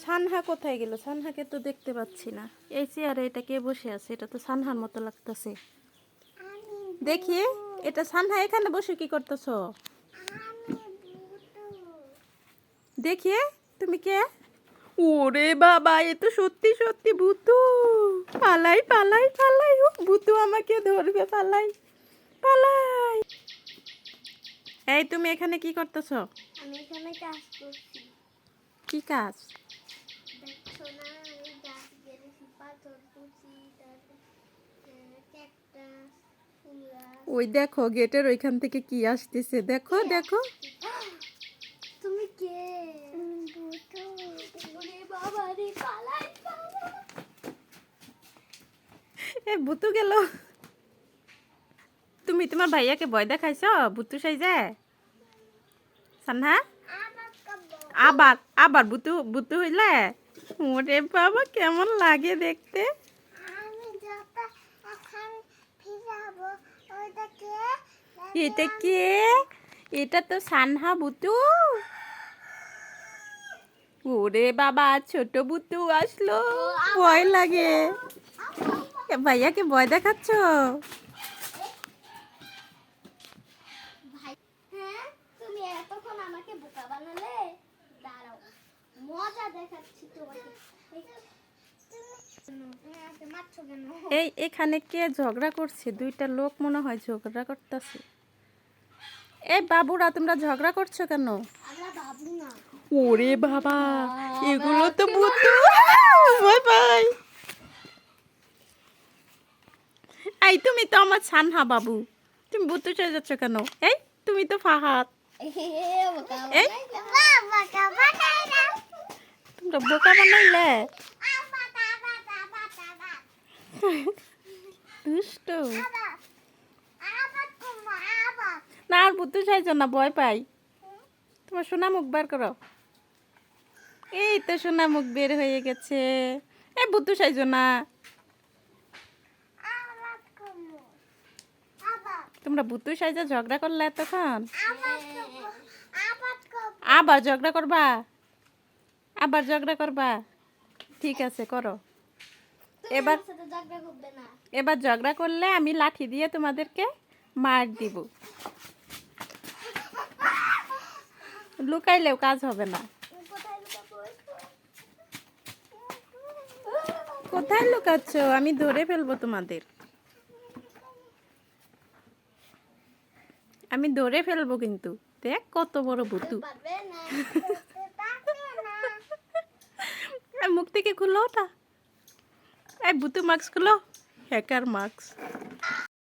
সানহা কোথায় গেল? সানহাকে তো দেখতে পাচ্ছি না। এই চেয়ারে এটা কে বসে আছে? এটা তো সানহার মতো লাগতেছে। দেখি, এটা সানহা এখানে বসে কি করতেছ? দেখি, তুমি কে? ওরে বাবা, এ তো সত্যি সত্যি ভূতু। পালাই পালাই পালাই, ভূতু আমাকে ধরবে, পালাই পালাই। এই তুমি এখানে কি করতেছ? আমি এখানে কাজ করছি। কি কাজ? দেখছো না, আমি গাছ গেড়েছি, পাথর কুচি, তারপর ক্যাকটাস, ফুল গাছ। ওই দেখো গেটের ওইখান থেকে কি আসতেছে, দেখো দেখো। তুমি কে? ভূতু। ওরে বাবা রে, পালাই পালাই। এ ভূতু গেল। তুমি তোমার ভাইয়াকে ভয় দেখাইছো ভূতু সাইজে? সানহা আবার কাবো। আবার আবার ভূতু ভূতু হইলে? ওরে বাবা, কেমন লাগে দেখতে। আমি যত এখন ফিরাবো, ওইটা কে? এটা কে? এটা তো সানহা ভূতু। ওরে বাবা, ছোট ভূতু আসলো, ভয় লাগে। এ ভাইয়াকে ভয় দেখাচ্ছ? ভাই, হ্যাঁ তুমি এতক্ষণ আমাকে বোকা বানালে। দাঁড়াও, মজা দেখাচ্ছি তোমাকে। তুমি আমাকে মারছো কেন? এই এখানে কে ঝগড়া করছে? দুইটা লোক মনে হয় ঝগড়া করতেছে। এই বাবুরা, তোমরা ঝগড়া করছো কেন? আমরা ভাবু না। ওরে বাবা, এগুলো তো ভূতু। Bye bye. এই তুমি তো আমার সানহা বাবু, তুমি ভূতু চলে যাচ্ছ কেন? এই তুমি তো ফাহাদ। এই তোমরা বোকা বানাইলে। দুষ্ট না, আর ভূতু চাইছো না, ভয় পাই। তোমার সোনা মুখ বার করো। এই তো সোনা মুখ বের হয়ে গেছে। এই ভূতু চাইছো না। তোমরা ভূতু সাইজে ঝগড়া করলে এতক্ষণ, আবার ঝগড়া করবা? আবার ঝগড়া করবা? ঠিক আছে, করো। এবার এবার ঝগড়া করলে আমি লাঠি দিয়ে তোমাদেরকে মার দিব। লুকাইলেও কাজ হবে না। কোথায় লুকাচ্ছ? আমি ধরে ফেলবো তোমাদের। আমি ধরে ফেলবো কিন্তু। দেখ কত বড় ভূতু। মুখ থেকে খুলো ওটা। এই ভূতু মাস্ক খুলো, হ্যাকার মাস্ক।